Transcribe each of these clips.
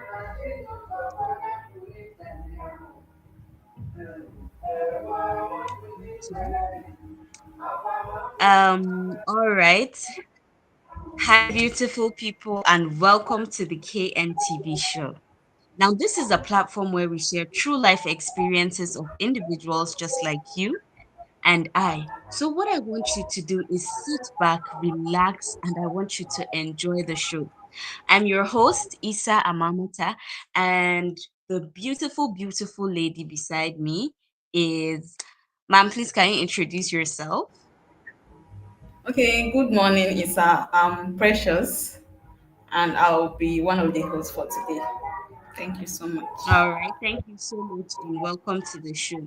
Okay. All right. Hi, beautiful people, and welcome to the KNTV Show. Now, this is a platform where we share true life experiences of individuals just like you and I. So, what I want you to do is sit back, relax, and I want you to enjoy the show. I'm your host, Isa Amamata, and the beautiful, beautiful lady beside me is, ma'am, please can you introduce yourself? Okay, good morning, Isa. I'm Precious, and I'll be one of the hosts for today. Thank you so much. All right, thank you so much and welcome to the show.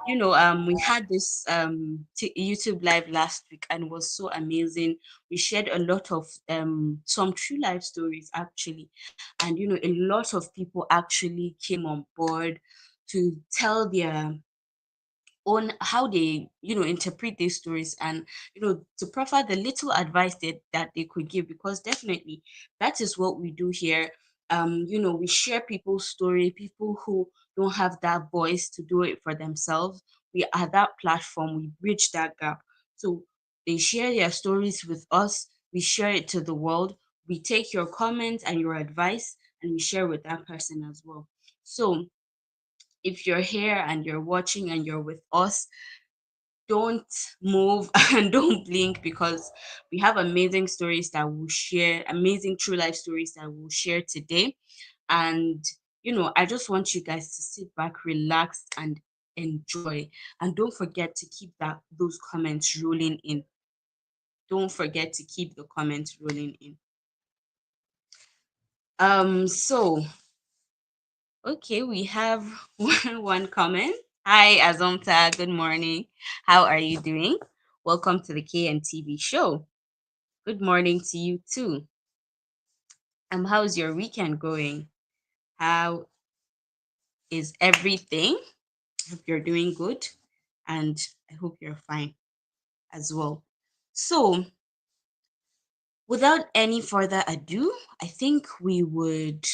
We had this YouTube live last week and it was so amazing. We shared a lot of some true life stories actually, and a lot of people actually came on board to tell their on how they interpret these stories and to proffer the little advice that they could give, because definitely that is what we do here. We share people's story, people who don't have that voice to do it for themselves. We are that platform, we bridge that gap. So they share their stories with us, we share it to the world, we take your comments and your advice and we share with that person as well. So if you're here and you're watching and you're with us, don't move and don't blink, because we have amazing stories that we'll share, amazing true life stories that we'll share today. And I just want you guys to sit back, relax, and enjoy. And don't forget to keep those comments rolling in. Don't forget to keep the comments rolling in. So okay, we have one comment. Hi, Azomta. Good morning. How are you doing? Welcome to the KNTV show. Good morning to you too. How's your weekend going? How is everything? I hope you're doing good, and I hope you're fine as well. So, without any further ado, I think we would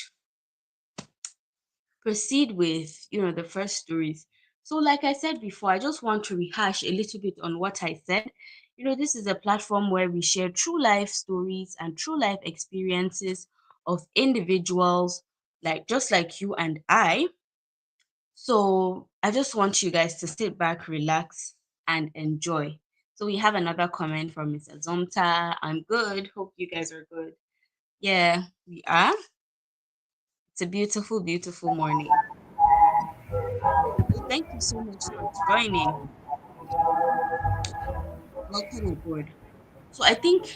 proceed with the first stories. So like I said before, I just want to rehash a little bit on what I said. This is a platform where we share true life stories and true life experiences of individuals, like just like you and I. So I just want you guys to sit back, relax, and enjoy. So we have another comment from Mr. Zomta. I'm good, hope you guys are good. Yeah, we are. It's a beautiful, beautiful morning. Well, thank you so much for joining. Welcome aboard. So I think,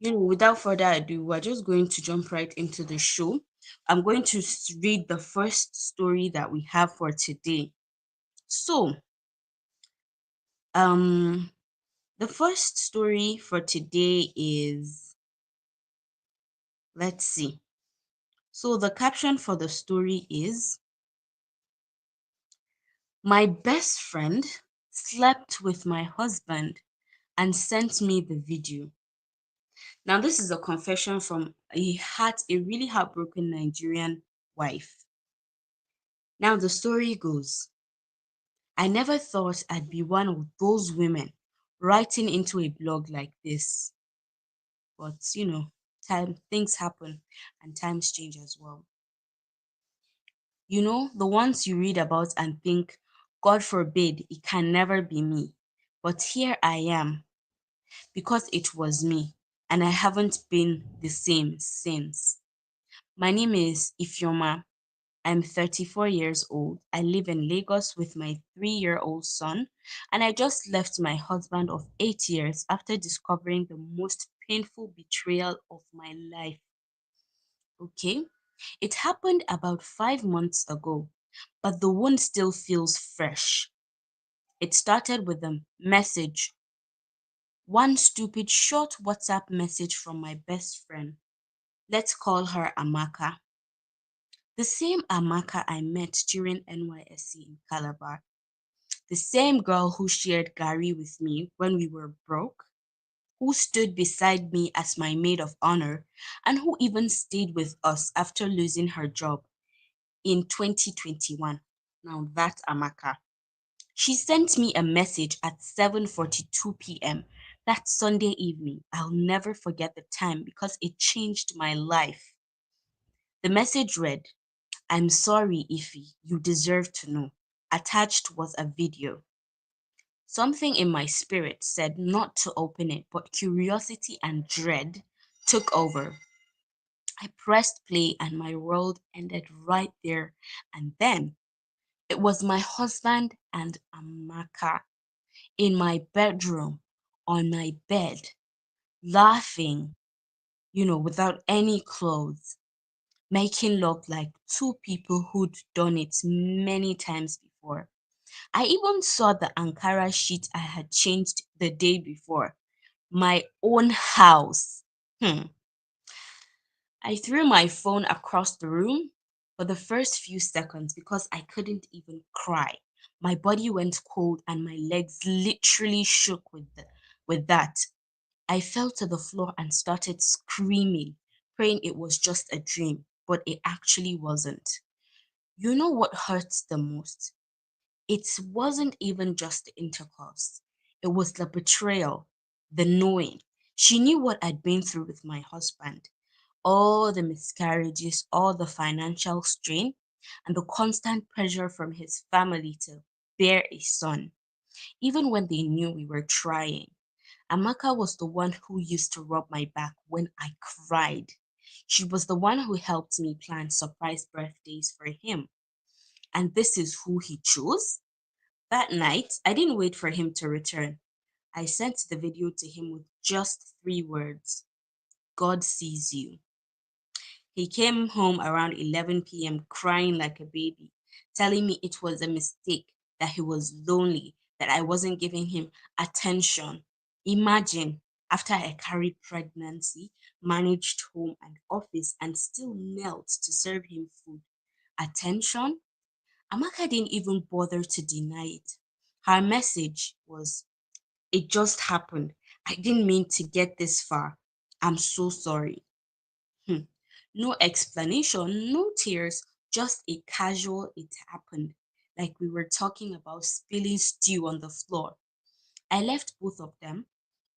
without further ado, we're just going to jump right into the show. I'm going to read the first story that we have for today. So, um, the first story for today is, let's see. So the caption for the story is, "My best friend slept with my husband and sent me the video." Now, this is a confession from a really heartbroken Nigerian wife. Now, the story goes, "I never thought I'd be one of those women writing into a blog like this. But, things happen and times change as well. The ones you read about and think, God forbid, it can never be me. But here I am, because it was me, and I haven't been the same since." My name is Ifyoma. I'm 34 years old. I live in Lagos with my 3-year-old son, and I just left my husband of 8 years after discovering the most painful betrayal of my life. Okay? It happened about 5 months ago, but the wound still feels fresh. It started with a message, one stupid short WhatsApp message from my best friend. Let's call her Amaka. The same Amaka I met during NYSC in Calabar. The same girl who shared Gary with me when we were broke. who stood beside me as my maid of honor, and who even stayed with us after losing her job in 2021. Now that's Amaka. She sent me a message at 7:42 p.m. that Sunday evening. I'll never forget the time because it changed my life. The message read, "I'm sorry, Ify, you deserve to know." Attached was a video. Something in my spirit said not to open it, but curiosity and dread took over. I pressed play and my world ended right there. And then it was my husband and Amaka in my bedroom on my bed, laughing, without any clothes, making love like two people who'd done it many times before. I even saw the Ankara sheet I had changed the day before. My own house. Hmm. I threw my phone across the room for the first few seconds because I couldn't even cry. My body went cold and my legs literally shook with that. I fell to the floor and started screaming, praying it was just a dream, but it actually wasn't. You know what hurts the most? It wasn't even just the intercourse, it was the betrayal, the knowing. She knew what I'd been through with my husband, all the miscarriages, all the financial strain, and the constant pressure from his family to bear a son, even when they knew we were trying. Amaka was the one who used to rub my back when I cried. She was the one who helped me plan surprise birthdays for him. And this is who he chose? That night, I didn't wait for him to return. I sent the video to him with just 3 words: God sees you. He came home around 11 p.m. crying like a baby, telling me it was a mistake, that he was lonely, that I wasn't giving him attention. Imagine, after I carried pregnancy, managed home and office, and still knelt to serve him food. Attention? Amaka didn't even bother to deny it. Her message was, "It just happened. I didn't mean to get this far. I'm so sorry." Hmm. No explanation, no tears, just a casual "it happened," like we were talking about spilling stew on the floor. I left both of them,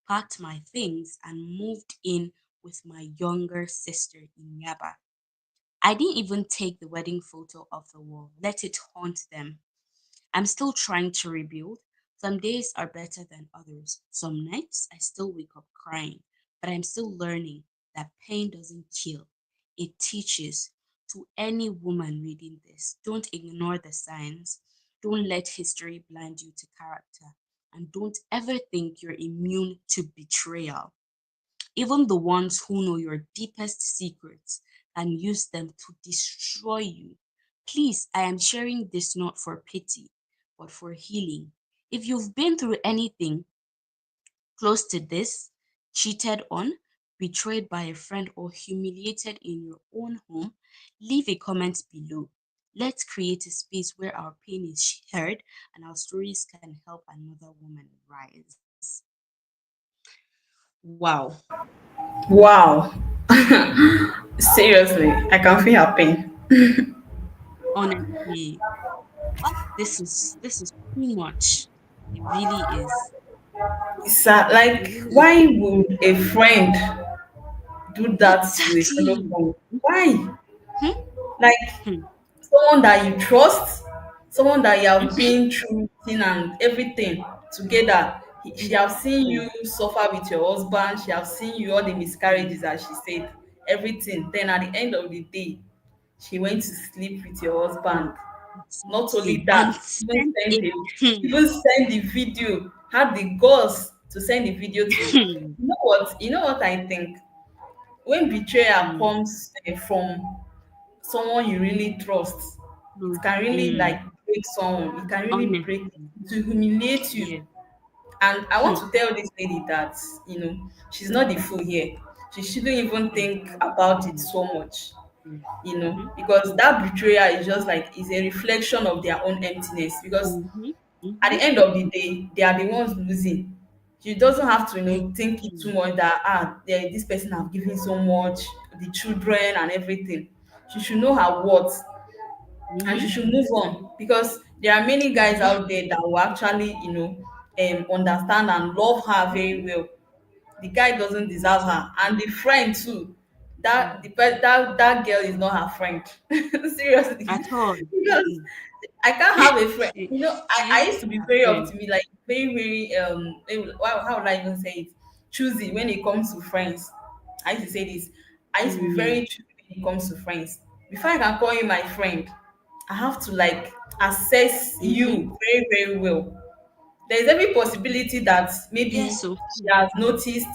packed my things, and moved in with my younger sister in Yaba. I didn't even take the wedding photo off the wall, let it haunt them. I'm still trying to rebuild. Some days are better than others. Some nights I still wake up crying, but I'm still learning that pain doesn't kill, it teaches. To any woman reading this, don't ignore the signs. Don't let history blind you to character. And don't ever think you're immune to betrayal. Even the ones who know your deepest secrets can use them to destroy you. Please, I am sharing this not for pity, but for healing. If you've been through anything close to this, cheated on, betrayed by a friend, or humiliated in your own home, leave a comment below. Let's create a space where our pain is heard and our stories can help another woman rise. Wow. Wow. Seriously, I can feel her pain. Honestly, this is too much. It really is. It's It like, really is. why would a friend do that to a fellow Exactly. friend? Why? Hmm, Like, hmm, someone that you trust, someone that you have mhm, been through thing and everything together. She have seen exactly. you suffer with your husband. She have seen you all the miscarriages, as she said, everything. Then at the end of the day, she went to sleep with your husband. Not only Exactly. And that, spend it. Hmm, even send the video, had the guts to send the video to you. hmm, You know what? You know what I think? When betrayal hmm, comes from someone you really trust, it close. can really Hmm, like break someone. It can really break, honestly. to humiliate you. Yeah. And I want Hmm, to tell this lady that, she's not the fool here. She shouldn't even think about it exactly. so much, Hmm, mm-hmm, because that betrayal is just like, is a reflection of their own emptiness. Because mm-hmm, at mm-hmm, the end of the day, they are the ones losing. She doesn't have to, think it too Exactly. much that this person have given so much, the children and everything. She should know her worth, and she Mm-hmm. should move on, because there are many guys out Exactly. there that will actually, understand and love her very well. The guy doesn't deserve her, Exactly. and the friend too. Mm. That girl is not her friend. Seriously. At all. Because Mm-mm. I can't have a friend. She I isn't used to be her very friend. optimistic, like very, very, how would I even say it? Choosy when it comes to friends. I used to say this. I used to be Mm-hmm. very choosy when it comes to friends. Before I can call you my friend, I have to like assess Mm-hmm. you very, very well. There is every possibility that Yes, maybe so. she has noticed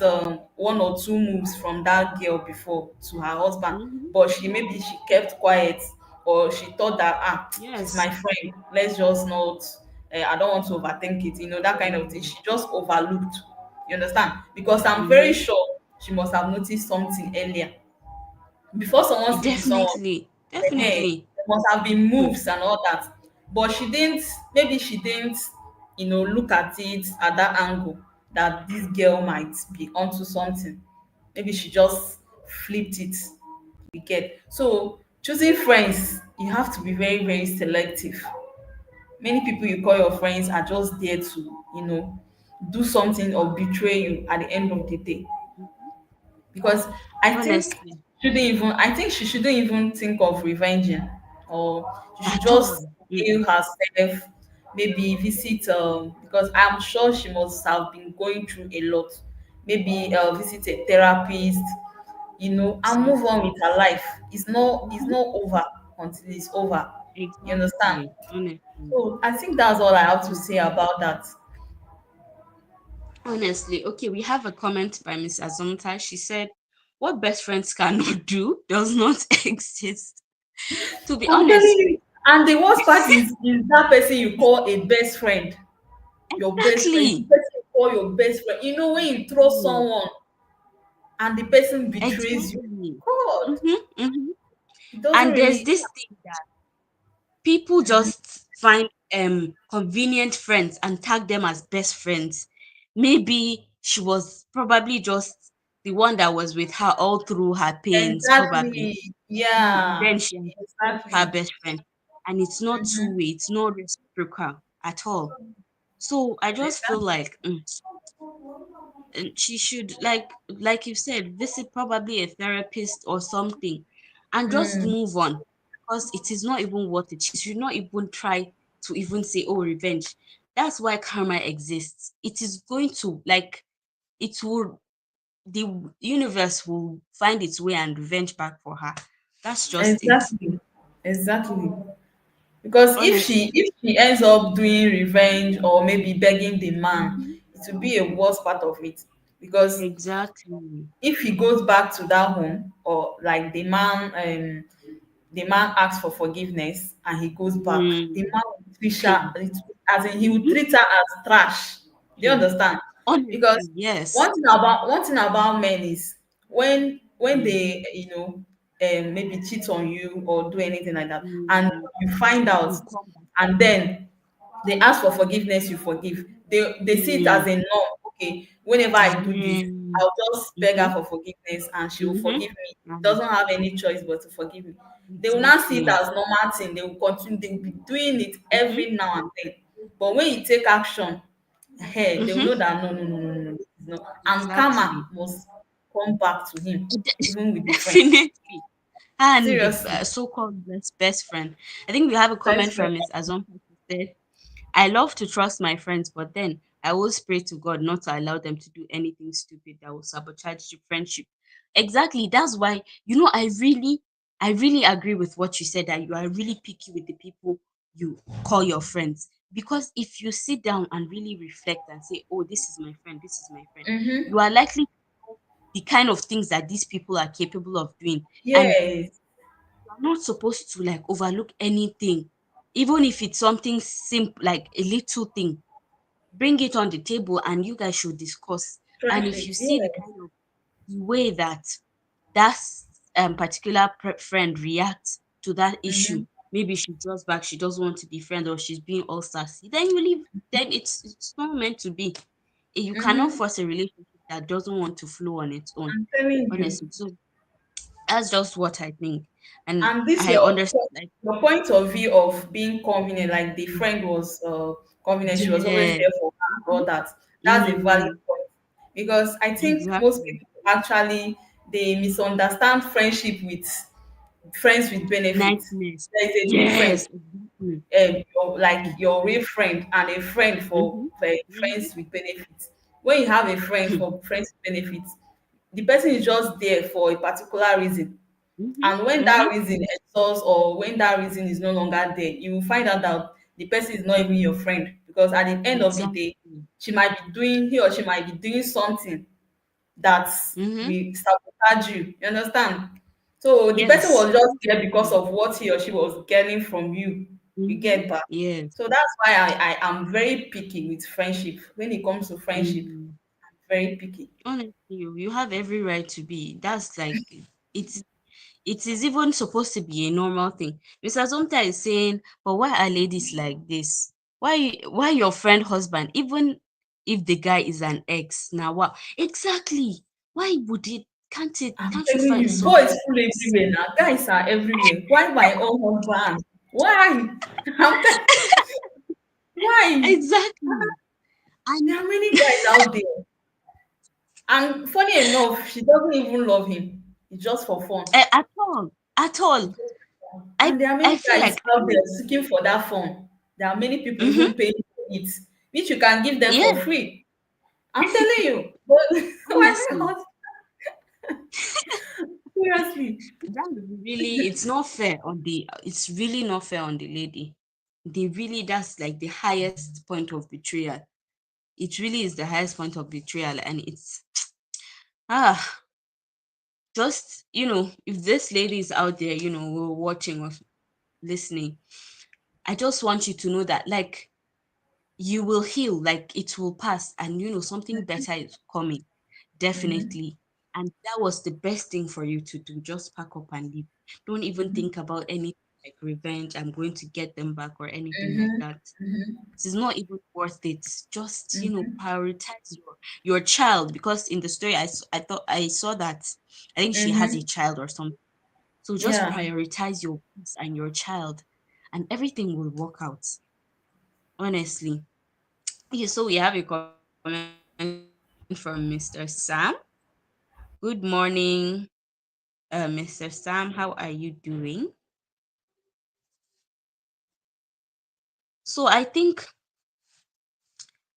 one or two moves from that girl before to her husband, Mm-hmm. but she kept quiet, or she thought that she's Yes. my friend. Let's just not. I don't want to overthink it. That kind of thing. Mm-hmm. She just overlooked. You understand? Because I'm very Mm-hmm. sure she must have noticed something earlier before someone sleep with someone. Definitely. Hey, Definitely. there must have been Hmm. moves and all that, but she didn't. Maybe she didn't, look at it at that angle, that this girl might be onto something. Maybe she just flipped it. You get. So choosing friends, you have to be very, very selective. Many people you call your friends are just there to, do something or betray you at the end of the day. Mhm. Because Honestly. I think she shouldn't even think of revenging, or she should At all. just Mm-mm. heal herself, maybe visit, because I'm sure she must have been going through a lot. Maybe visit a therapist, and move on Exactly. with her life. It's Mhm. not over until it's over. You understand? Exactly. Honestly. So I think that's all I have to Mm. say about that. Honestly. Okay, we have a comment by Miss Azonta. She said, what best friends cannot do does not exist. To be I'm telling honest, you. And the worst part is that person you call a best friend. Your best friend, the exactly. person you call your best friend. When you trust Mm. someone and the person betrays you, Exactly. God, Mm-hmm, mm-hmm. it doesn't And there's really. this thing that people Mhm. just find convenient friends and tag them as best friends. Maybe she was probably just the one that was with her all through her pains, probably. Exactly. And Yeah. then she accepted her Exactly. best friend. And it's not Mhm. two-way, it's not reciprocal at all. So I just feel Exactly. like she should, like you said, visit probably a therapist or something and just Mm. move on, because it is not even worth it. She should not even try to even say, oh, revenge. That's why karma exists. It is going to, like, it will, the universe will find its way and revenge back for her. That's just it. Exactly. Exactly. Because Honestly. if she ends up doing revenge or maybe begging the man, Mhm. it will be a worse part of it. Because Exactly. if he goes back to that home, or like the man asks for forgiveness and he goes back, the Mm. man will treat her, as in he will Mhm. treat her as trash. Do you Hmm. understand? Because Honestly, yes. one thing about men is when Mm. they, maybe cheat on you or do anything like that, and Mm. you find out, You come back. and then they ask for forgiveness, you forgive. They see it as Mm. a norm. Okay, whenever I do this, Mm. I'll just beg her Mhm. for forgiveness and she will Mhm. forgive me. And Doesn't have any choice but to forgive me. They will not see it exactly. as normal thing. They will continue, they will be doing it Mhm. every now and then. But when you take action, hey, they will Mhm. know that no, no, no, no, no, no. No. And karma Exactly. must come back to him, even with the friend. Definitely. And the Seriously, so-called best friend. I think we have a comment best friend. from Miss Azon who said, I love to trust my friends, but then I always pray to God not to allow them to do anything stupid that will sabotage the friendship. Exactly. That's why, I really agree with what you said, that you are really picky with the people you call your friends. Because if you sit down and really reflect and say, oh, this is my friend, this is my friend, Mm-hmm. you are likely to know the kind of things that these people are capable of doing. And Yes, you're not supposed to like overlook anything, even if it's something simple, like a little thing. Bring it on the table and you guys should discuss. And trash if it. you see the Yes. kind of the way that that particular friend reacts to that issue, Mm-hmm. maybe she draws back, she doesn't want to be friend, or she's being all sassy, then you leave. Then it's not meant to be. You cannot Mm-hmm. force a relationship that doesn't want to flow on its own, I'm telling you. honestly. So that's just what I think. And And this I understand, like, your point of view of being convenient, like the friend was convenient, she was always yeah. there for her and all that. That's a valid Mm, point because I think most exactly. people actually they misunderstand friendship with friends with benefits. Niceness. There is a difference. Yes, exactly. Like your Exactly. real friend and a friend Mm-hmm. for Mm-hmm. friends with benefits. When you have a friend for friends with benefits, the person is just there for a particular reason, Mm-hmm. and when Mm-hmm. that reason exhausts or when that reason is no longer there, you will find out that the person is not even your friend because at the end of the day, Exactly. he or she might be doing something that Mm-hmm. will sabotage you. You understand? So the person Yes. was just there because of what he or she was getting from you. You Mm-hmm. get back. Yes. So that's why I am very picky with friendship. When it comes to friendship, Mm. very picky. Honestly, you have every right to be. That's like, it's it is even supposed to be a normal thing. Mr. Zomta is saying, but why are ladies like this? Why your friend husband, even if the guy is an ex, now what? Exactly. Why would it I'm can't you telling find you, boys something full else? everywhere now. Guys are everywhere. Why my own husband? Why? why? Exactly. And There are many guys out there. And funny enough, she doesn't even love him. It's just for fun. at all. At all. It's just for fun. I And there are I many feel guys like out there seeking for that fun. There are many people mm-hmm, even paying for it, which you can give them yeah, for free. I'm telling you. But why honestly. not? Seriously. That's really, it's not fair on the, it's really not fair on the lady. They really, that's like the highest point of betrayal. It really is the highest point of betrayal. And it's, ah, just, if this lady is out there, watching or listening, I just want you to know that, like, you will heal, like, it will pass, and something better is coming. Mm-hmm, Definitely. And that was the best thing for you to do. Just pack up and leave. Don't even mm-hmm, think about anything like revenge. I'm going to get them back or anything like mm-hmm, that. mm-hmm, It is not even worth it. Just, mm-hmm, prioritize your child, because in the story I thought I saw that I think she has a mm-hmm. child or something. So just Yeah. prioritize your peace and your child, and everything will work out. Honestly. Okay, so we have a comment from Mr. Sam. Good morning, Mr. Sam. How are you doing? So I think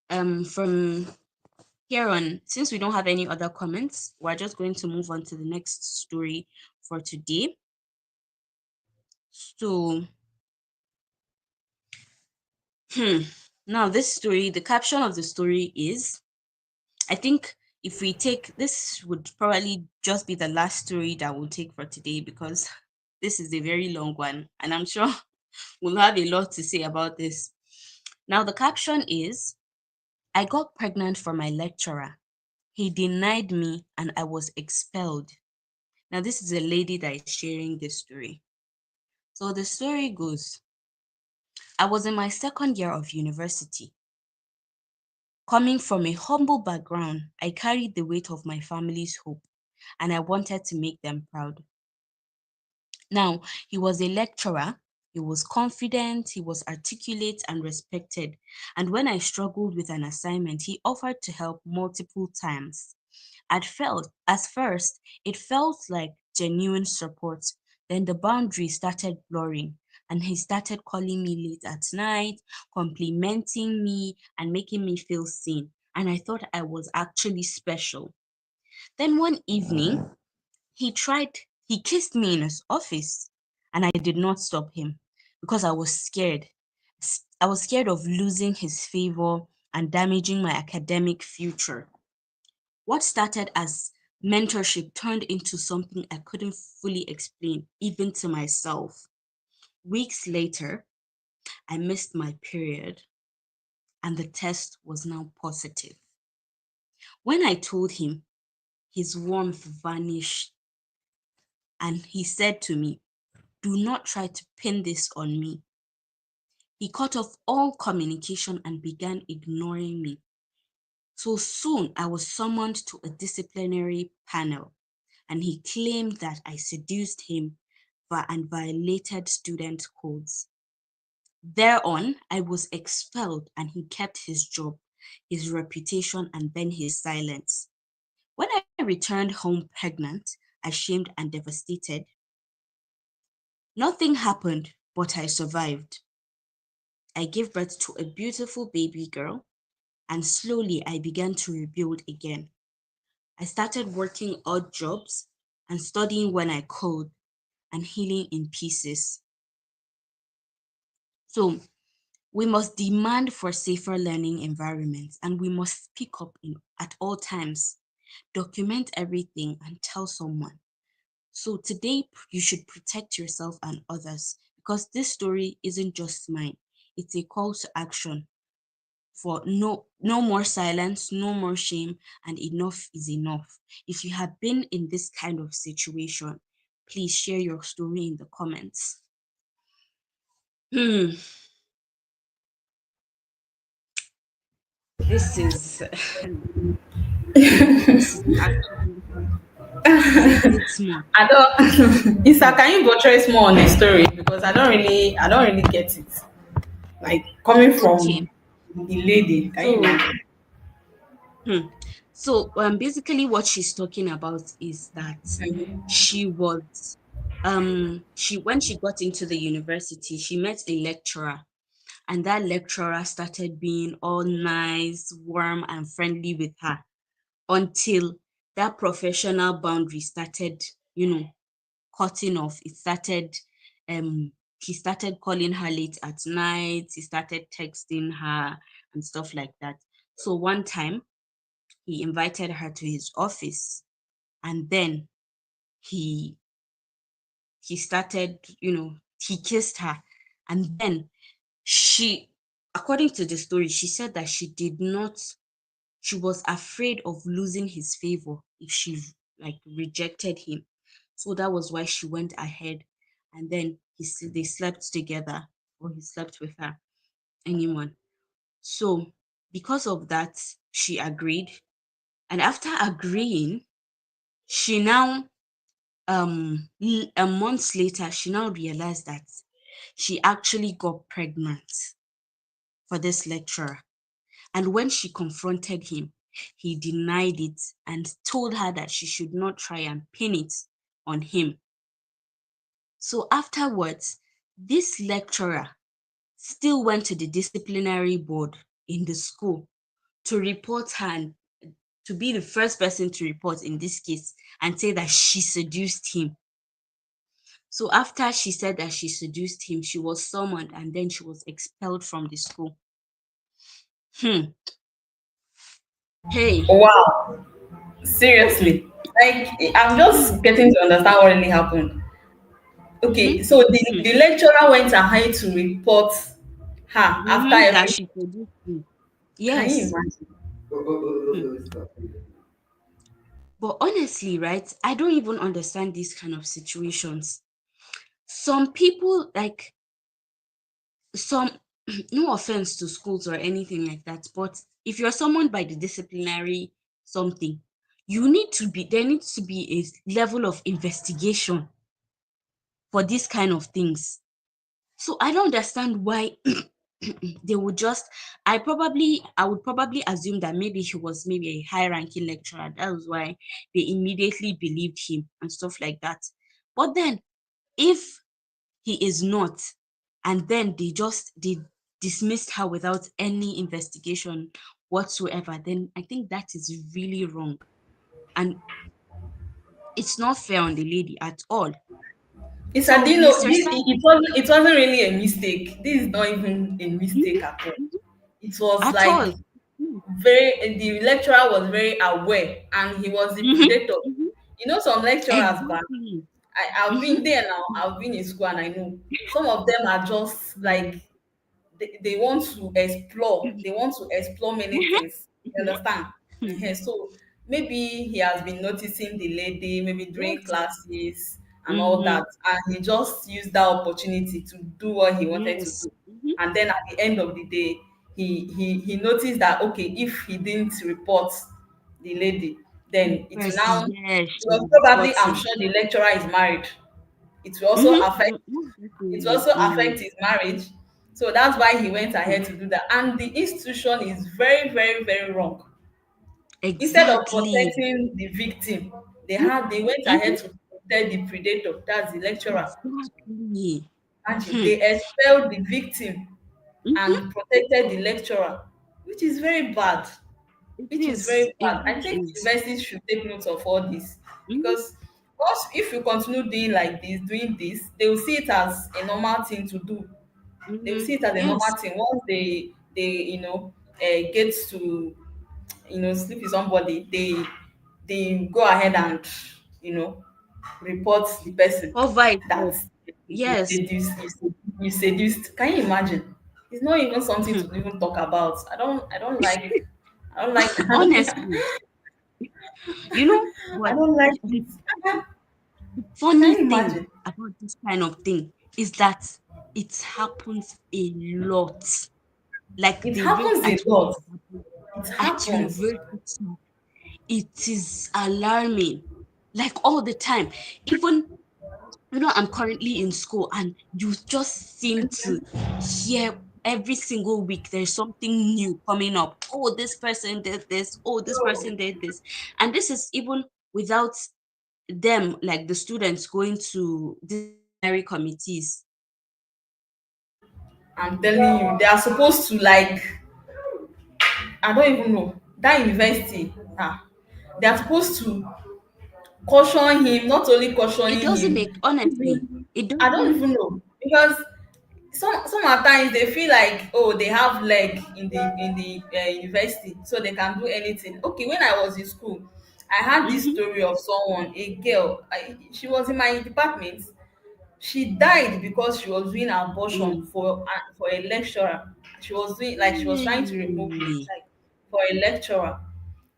from here on, since we don't have any other comments, we're just going to move on to the next story for today. So hmm, now this story, the caption of the story is, I think if we take this, would probably just be the last story that we'll take for today, because this is a very long one, and I'm sure we'll have a lot to say about this. Now, the caption is, I got pregnant for my lecturer. He denied me and I was expelled. Now, this is a lady that is sharing this story. So, the story goes, I was in my second year of university. Coming from a humble background, I carried the weight of my family's hope and I wanted to make them proud. Now, he was a lecturer, he was confident, he was articulate and respected. And when I struggled with an assignment, he offered to help multiple times. At first, it felt like genuine support. Then the boundaries started blurring, and he started calling me late at night, complimenting me, and making me feel seen. And I thought I was actually special. Then one evening, he kissed me in his office, and I did not stop him because I was scared. I was scared of losing his favor and damaging my academic future. What started as mentorship turned into something I couldn't fully explain, even to myself. Weeks later, I missed my period, and the test was now positive. When I told him, his warmth vanished, and he said to me, do not try to pin this on me. He cut off all communication and began ignoring me. So soon I was summoned to a disciplinary panel, and he claimed that I seduced him and violated student codes. Thereon, I was expelled, and he kept his job, his reputation, and then his silence. When I returned home pregnant, ashamed and devastated, nothing happened, but I survived. I gave birth to a beautiful baby girl, and slowly I began to rebuild again. I started working odd jobs and studying when I could and healing in pieces. So, we must demand for safer learning environments, and we must speak up at all times. Document everything and tell someone. So today you should protect yourself and others, because this story isn't just mine. It's a call to action for no more silence, no more shame, and enough is enough. If you have been in this kind of situation, please share your story in the comments. Hmm, this is this is actually is a bit much. I don't. Isa, Hmm. can you buttress more on the story because I don't really get it. Like coming Okay, from the lady, can you so imagine? hmm. Basically what she's talking about is that she was she when she got into the university, she met a lecturer, and that lecturer started being all nice, warm, and friendly with her until that professional boundary started, cutting off. It started, he started calling her late at night, he started texting her and stuff like that. So one time he invited her to his office, and then he he started, he kissed her, and then she, according to the story, she said that she was afraid of losing his favor if she like rejected him. So that was why she went ahead, and then they slept together, or he slept with her, anyone. So because of that, she agreed, and after agreeing, she now a month later, she now realized that she actually got pregnant for this lecturer. And when she confronted him, he denied it and told her that she should not try and pin it on him. So afterwards, this lecturer still went to the disciplinary board in the school to report her, and to be the first person to report in this case, and say that she seduced him. So after she said that she seduced him, she was summoned, and then she was expelled from the school. Hmm. Hey. Wow, seriously. Like I'm Hmm. just getting to understand what really happened. Okay, Mm-hmm. so the, Hmm. the lecturer went ahead to report her after Mm-hmm. That everything. she seduced him. Can you Yes. imagine? Hmm. But honestly, right, I don't even understand these kind of situations. Some people, like, some, no offense to schools or anything like that, but if you're summoned by the disciplinary something, there needs to be a level of investigation for these kind of things. So I don't understand why they would just, I would probably assume that maybe he was maybe a high ranking lecturer. That was why they immediately believed him and stuff like that. But then if he is not, and then they dismissed her without any investigation whatsoever, then I think that is really wrong. And it's not fair on the lady at all. It's a, So do you know Mr. this? Sam, It wasn't really a mistake. This is not even a mhm, mistake at all. mhm, It was at like all. Mhm, the lecturer was very aware and he was the mhm, predator. mhm. You know, some lecturers, but Exactly. I've Mhm, been there now, I've been in school and I know some of them are just like mhm, they want to explore many things. You mhm, understand? mhm. So maybe he has been noticing the lady maybe during Yes. classes and all that, Mhm. and he just used that opportunity to do what he wanted to Yes. do. Mhm. And then at the end of the day, he noticed that okay, if he didn't report the lady, The then it will person, now, yeah, it she was will probably, report I'm him. sure the lecturer is married. It will also affect, Mm-hmm. it will Definitely. also affect his marriage. So that's why he went ahead to do that. And the institution is very, very, very wrong. Instead of Exactly. protecting the victim, they went Mm-hmm. ahead to protect the predator, that's the lecturer. Exactly. Imagine, Hmm. they expelled the victim Mm-hmm. and protected the lecturer, which is very bad. It Which is is. very It bad. I really think is. universities should take note of all this, Mm-hmm. because once, if you continue doing like this, doing this, they will see it as a normal thing to do. They will Mm-hmm. see it as a Yes. normal thing. Once they get to sleep with somebody, they go ahead and you know report the person Cover it that up. Yes. you seduced. Can you imagine? It's not even something Hmm. to even talk about. I don't like that. Honestly, you know, I but don't like the it. Can funny you thing imagine? about this kind of thing is that it happens a lot. Like It the rate happens a at which lot. it happens It at happens. university, it is alarming. Like all the time. Even I'm currently in school and you just seem to hear every single week there's something new coming up. Oh, this person did this. Oh, this person did this. And this is even without them, like the students, going to disciplinary committees. I'm telling you, they are supposed to, like, I don't even know. That university, they are supposed to caution him, not only It cautioning doesn't him, make, honestly, even, it I don't doesn't. even know. Because some at times they feel like, oh, they have leg in the university, so they can do anything. Okay, when I was in school, I had this Mm-hmm. story of someone, a girl, she was in my department. She died because she was doing abortion Mm. for a lecturer. She was doing, like, she was trying to remove the Hey. child for a lecturer.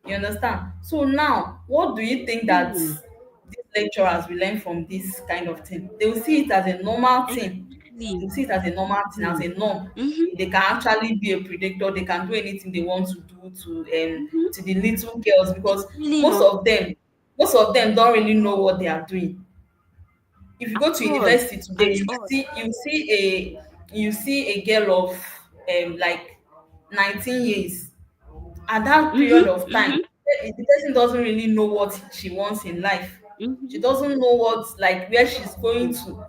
You understand? So now, what do you think that Hmm. these lecturers will learn from this kind of thing? They will see it as a normal thing. Exactly. They will see it as a normal thing, as Hmm. a norm. Mm-hmm. They can actually be a predator. They can do anything they want to do Mm-hmm. to the little girls, because It's really most not of them most of them don't really know what they are doing. If you at go to all. university today, At all. you see a girl of like 19 years. At that period Mm-hmm. of time, Mm-hmm. the person doesn't really know what she wants in life. She Mm-hmm. doesn't know what, like, where she's going to.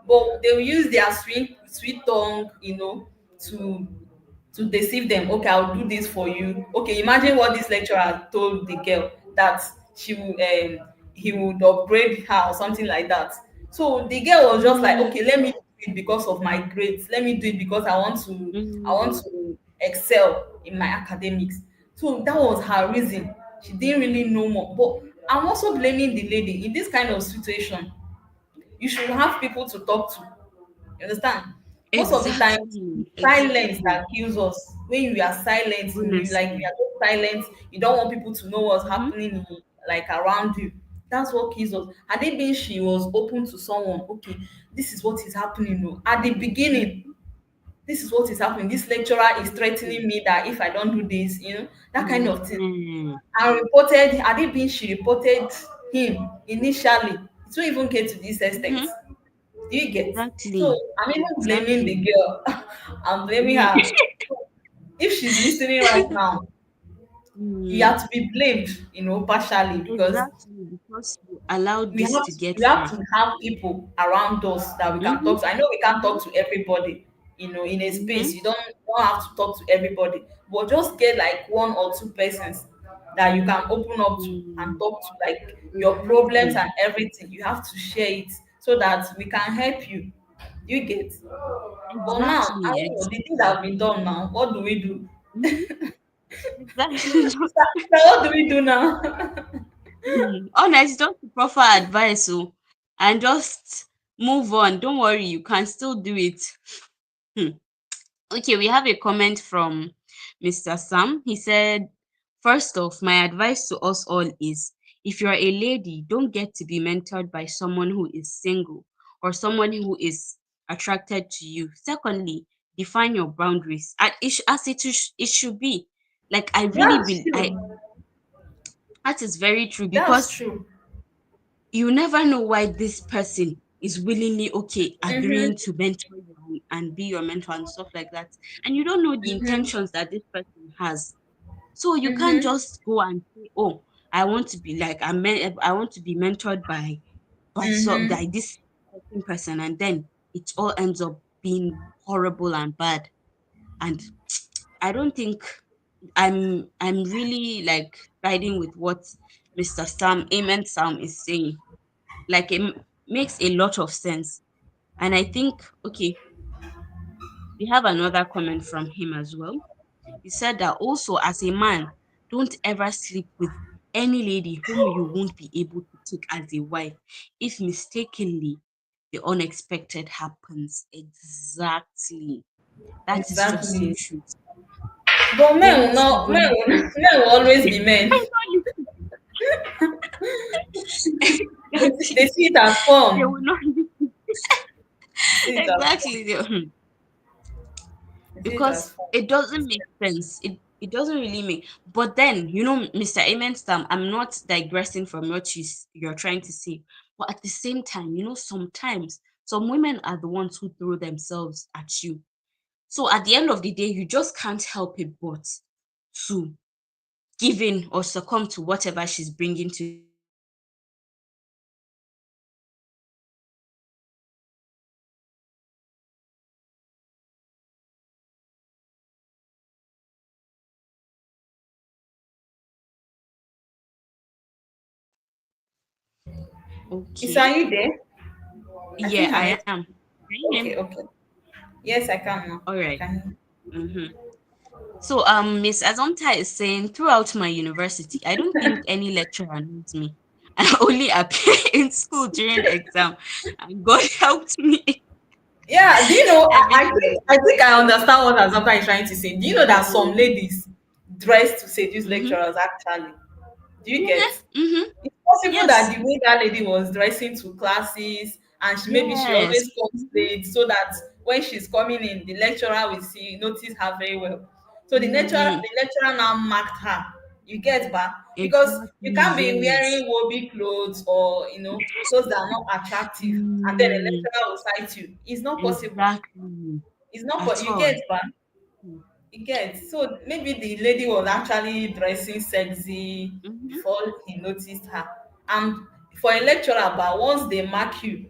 But they will use their sweet tongue, to deceive them. Okay, I'll do this for you. Okay, imagine what this lecturer told the girl, that she will he would upgrade her or something like that. So the girl was just like, Mm-hmm. okay, let me do it because of my grades. Let me do it because I want Mm-hmm. to excel in my academics. So that was her reason. She didn't really know more. But I'm also blaming the lady in this kind of situation. You should have people to talk to. You understand? Most of the time, Exactly. silence Exactly. that kills us. When you are silent, you like, you Honestly. are just silent. You don't want people to know what's Mm-hmm. happening like around you. That's what kills us. Had it been she was open to someone, okay, this is what is happening. No, at the beginning, this is what is happening. This lecturer is threatening me that if I don't do this, that kind of thing. Mm-hmm. And reported, had it been she reported him initially, it won't even get to this extent. Mm-hmm. Do you get? So Exactly. I'm even blaming the Exactly. girl. I'm blaming Mm. her. If she's listening right now, you Mm. have to be blamed, partially, because Exactly. Because you allowed we have this to, to get we have far. to have people around us that we can Mm-hmm. talk to. I know we can't Mm-hmm. talk to everybody, in a Mm-hmm. space. You don't have to talk to everybody, but just get like one or two persons that you can open up to and Mm. talk to, like, your problems Exactly. and everything. You have to share it so that we can help you. You get? But now, I Exactly. don't know, the things that Exactly. have been done now, what do we do? Mm-hmm. Exactly. Sister, what do we do now? Honest, just the proper advice, oh, and just move on. Don't worry, you can still do it. Hmm. Okay, we have a comment from Mr. Sam. He said, first off, my advice to us all is if you're a lady, don't get to be mentored by someone who is single or someone who is attracted to you. Secondly, define your boundaries. And as it should be. Like I really That's be I true. that is very true, That's because true. you never know why this person is willingly okay agreeing Mm-hmm. to mentor you and be your mentor and stuff like that. And you don't know the Mm-hmm. intentions that this person has. So you can't Mm-hmm. just go and say, "Oh, I want to be like I want to be mentored by Mm-hmm. this certain person," and then it all ends up being horrible and bad. And I don't think I'm really like riding with what Mr. Sam is saying. Like makes a lot of sense. And I think, okay, we have another comment from him as well. He said that also, as a man, don't ever sleep with any lady whom you won't be able to take as a wife if mistakenly the unexpected happens. Exactly. That is just the Exactly. truth. But men will Don't not men even will, men will always be men. They exactly. see it as They will fun. not They see it as fun. exactly. They see it as Because fun. it doesn't make sense. It doesn't really make. But then, Mr. Amen Stam, I'm not digressing from what you're trying to say. But at the same time, sometimes some women are the ones who throw themselves at you. So at the end of the day, you just can't help it but to give in or succumb to whatever she's bringing to the table. And I think sometimes you just have to Is okay. are you there? I Yeah, think my I net. am. Can you hear Okay, me? okay. Yes, I can now. All I right. can. Mm-hmm. So, Miss Azomta is saying throughout my university, I don't think any lecturer knows me. I only appear in school during exam, and God helped me Yeah, do you know? every I time. think I think I understand what Azamta is trying to say. Do you know that some ladies dress to seduce Mm-hmm. lecturers actually? Do you get? Mm-hmm. Mm-hmm. It's possible that Yes. the way that lady was dressing to classes and she Yes. always comes Mm-hmm. late so that when she's coming in, the lecturer will notice her very well. So Mm-hmm. the lecturer now marked her. You get back because Exactly. you can't be Yes. wearing wobbly clothes or clothes that are not attractive, and then the Mm, lecturer will cite you. It's not possible. exactly. It's not At you all. get back. You get so maybe the lady was actually dressing sexy Mm-hmm. before he noticed her. And for a lecturer, but once they mark you,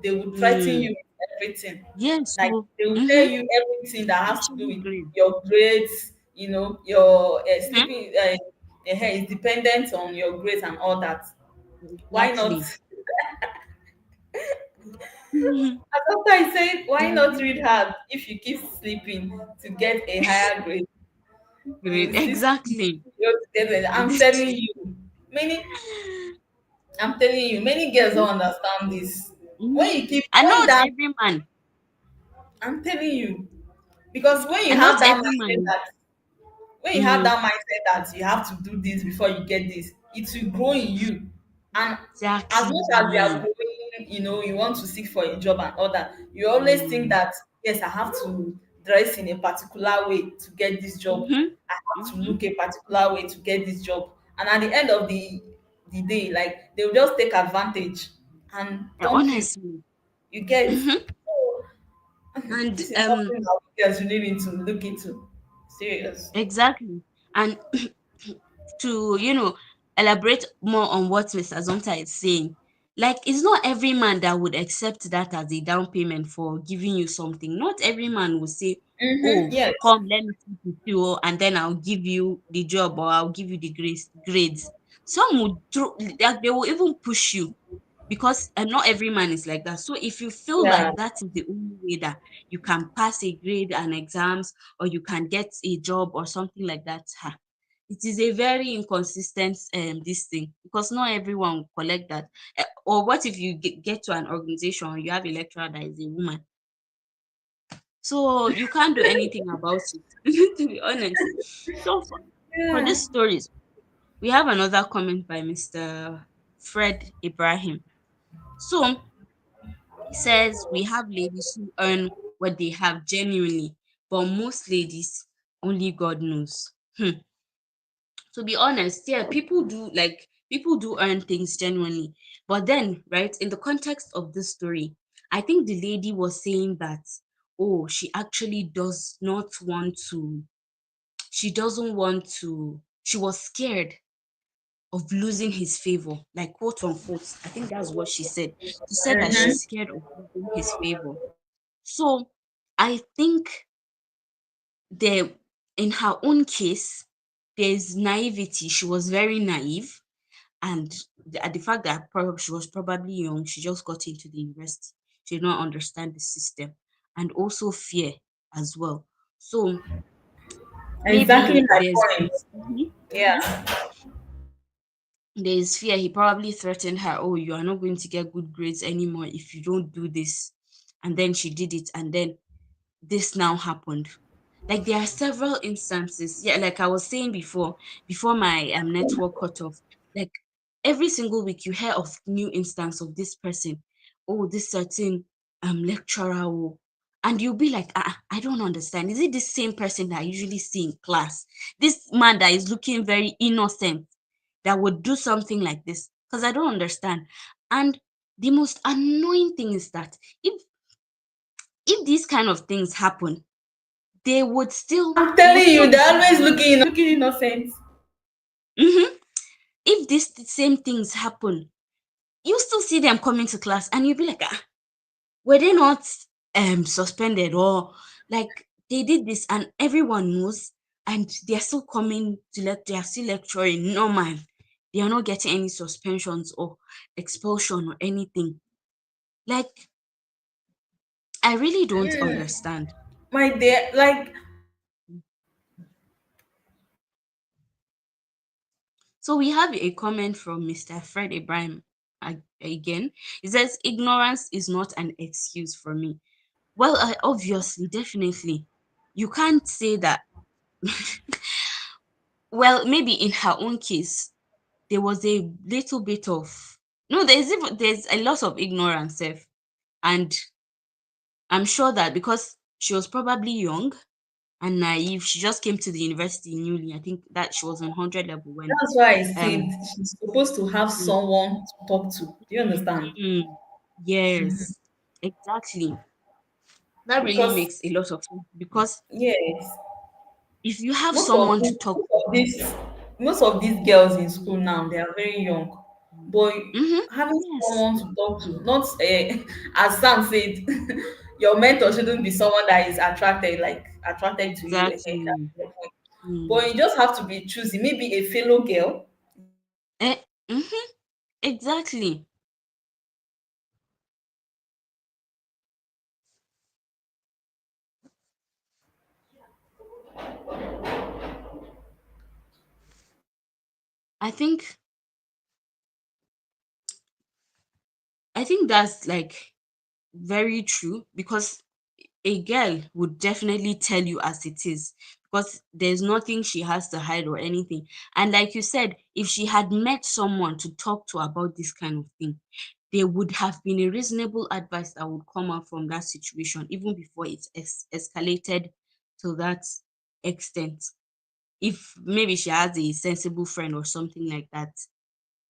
they will threaten Mm. you with everything. Yes. Like So, they will tell mm-hmm. you everything that has to do Especially with grade. your grades, your Mm-hmm. sleeping hair is dependent on your grades and all that. Why not? Exactly. Mm-hmm. And sometimes I said, why not Mm-hmm. read hard if you keep sleeping to get a higher grade? You Grade. still Exactly. I'm telling you, many many girls don't understand this. Mm-hmm. And When not that every man. I'm telling you, because And not every man. when you have Mm, that mindset that you have to do this before you get this, it will grow in you. And as much as you are exactly. growing, you want to seek for a job and all that, you always think Mm. that yes, I have to dress in a particular way to get this job. Mm-hmm. I have to Mm-hmm. look a particular way to get this job. And at the end of the day, like they will just take advantage and dump you. Honestly. You get Mm-hmm. so And this is something that we girls really need to look into. Serious. exactly. And to elaborate more on what Mr. Zonta is saying, like it's not every man that would accept that as a down payment for giving you something. Not every man will say, Mm-hmm. oh, Yes. come, let me sleep with you, and then I'll give you the job or I'll give you the grades. Some would throw, like they will even push you, because not every man is like that. So if you feel Yeah. like that is the only way that you can pass a grade and exams, or you can get a job or something like that, it is a very inconsistent this thing, because not everyone will collect that. Or what if you get to an organization or you have a lecturer that is a woman, so you can't do anything about it to be honest. So for Yeah. these stories, we have another comment by Mr. Fred Ibrahim. So he says we have ladies who earn what they have genuinely. But most ladies, only God knows. To be honest, yeah, people do earn things genuinely. But then, right, in the context of this story, I think the lady was saying that, oh, she actually does not want to, she doesn't want to, she was scared of losing his favor, like quote unquote. I think that's what she said. She said that she's Mm-hmm. scared of losing his favor. So I think there, in her own case, there's naivety. She was very naive, and the fact that probably she was probably young, she just got into the university. She did not understand the system, and also fear as well. So Exactly maybe my there's point. Mhm, mhm. Yeah. There's fear. He probably threatened her, oh, you are not going to get good grades anymore if you don't do this. And then she did it, and then this now happened. Like there are several instances. Yeah, like I was saying before my network cut off. Like every single week you hear of new instance of this person. Oh, this certain lecturer. Oh, and you'll be like, I don't understand. Is it the same person that I usually see in class? This man that is looking very innocent that would do something like this? Because I don't understand. And the most annoying thing is that if these kind of things happen, they would still I'm they would telling still you, be they're always coming. looking innocent. Mhm. If these same things happen, you still see them coming to class, and you'll be like, were they not suspended, or like they did this and everyone knows, and they're still coming to they are still lecturing normal. They are not getting any suspensions or expulsion or anything. Like I really don't understand. My dear, like, So we have a comment from Mr. Fred Ibrahim again. He says, ignorance is not an excuse for me. Well, obviously, definitely. You can't say that. Well, maybe in her own case, there was a little bit of no, there's a lot of ignorance, Sef. And I'm sure that because she was probably young and naive, she just came to the university newly. I think that she was on 100 level when that's why I um said she's supposed to have someone to talk to. Do you understand? mhm, yes, exactly. That really Because makes a lot of sense because yes, if you have most of someone to these, talk most of these, most of these girls in school now, they are very young. But mm-hmm, having yes, someone to talk to, not as Sam said, your mentor shouldn't be someone that is attracted to you. That's exactly. the point. Mm. But you just have to be choosy. Maybe a fellow girl. Mm-hmm, exactly. I think I think that's like very true because a girl would definitely tell you as it is because there's nothing she has to hide or anything. And like you said, if she had met someone to talk to about this kind of thing, there would have been a reasonable advice that would come out from that situation even before it escalated to that extent. If maybe she has a sensible friend or something like that,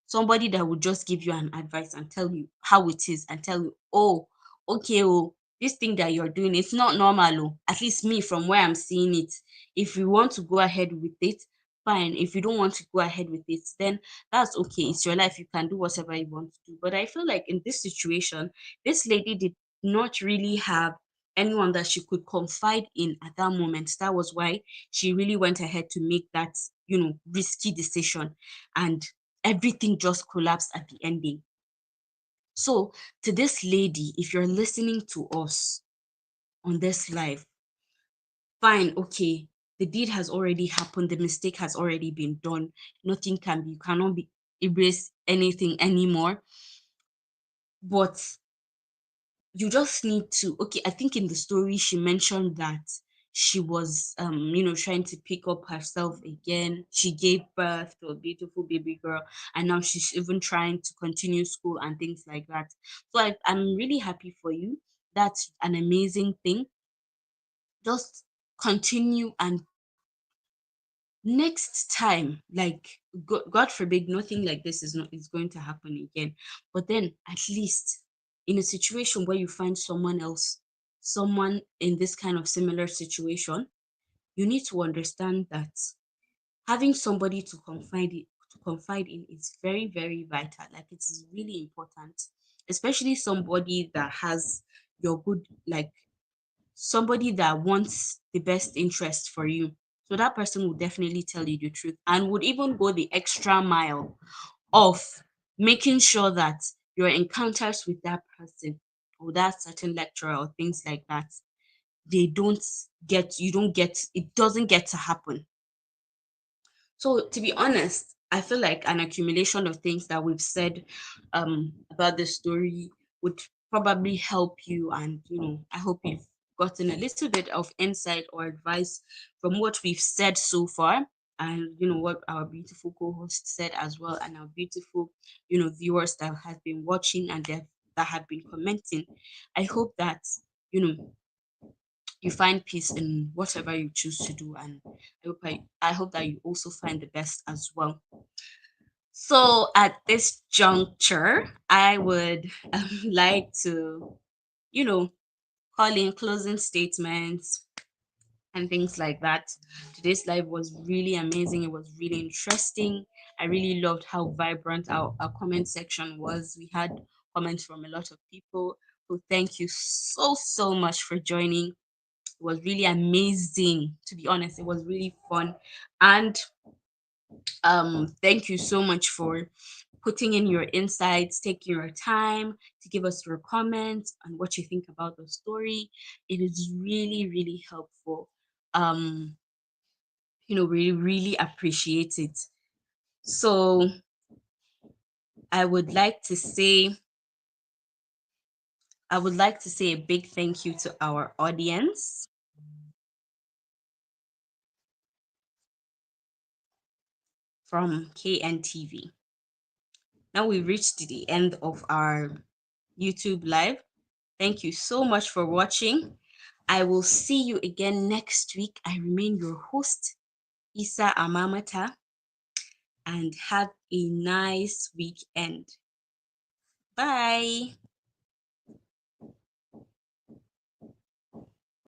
somebody that would just give you an advice and tell you how it is and tell you, oh, okay, oh, this thing that you're doing, it's not normal. Oh, at least me from where I'm seeing it. If you want to go ahead with it, fine. If you don't want to go ahead with it, then that's okay. It's your life. You can do whatever you want to do. But I feel like in this situation, this lady did not really have anyone that she could confide in at that moment. That was why she really went ahead to make that, risky decision. And everything just collapsed at the ending. So, to this lady, if you're listening to us on this live, fine, okay, the deed has already happened, the mistake has already been done. Nothing can be, you cannot be erase anything anymore. But you just need to, okay, I think in the story she mentioned that she was trying to pick up herself again. She gave birth to a beautiful baby girl, and now she's even trying to continue school and things like that. So I'm really happy for you. That's an amazing thing. just continue, and next time, like, God forbid nothing like this is going to happen again, but then at least in a situation where you find someone else, someone in this kind of similar situation, you need to understand that having somebody to confide in is very, very vital. Like, it is really important, especially somebody that has your good, like, somebody that wants the best interest for you. So that person will definitely tell you the truth and would even go the extra mile of making sure that your encounters with that person or that certain lecturer or things like that, they don't you don't get, it doesn't get to happen. So, to be honest, I feel like an accumulation of things that we've said about the story would probably help you. And, I hope you've gotten a little bit of insight or advice from what we've said so far. And, what our beautiful co host said as well, and our beautiful, viewers that have been watching and that have been commenting. I hope that, you know, you find peace in whatever you choose to do, and I hope that you also find the best as well. So at this juncture, I would like to, you know call in closing statements and things like that. Today's live was really amazing. It was really interesting. I really loved how vibrant our comment section was. We had comments from a lot of people. So thank you so, so much for joining. It was really amazing. To be honest, it was really fun. And thank you so much for putting in your insights, taking your time to give us your comments and what you think about the story. It is really, really helpful. Um, we really appreciate it. So I would like to say I would like to say a big thank you to our audience from KNTV. Now we've reached the end of our YouTube live. Thank you so much for watching. I will see you again next week. I remain your host, Isa Amamata, and have a nice weekend. Bye.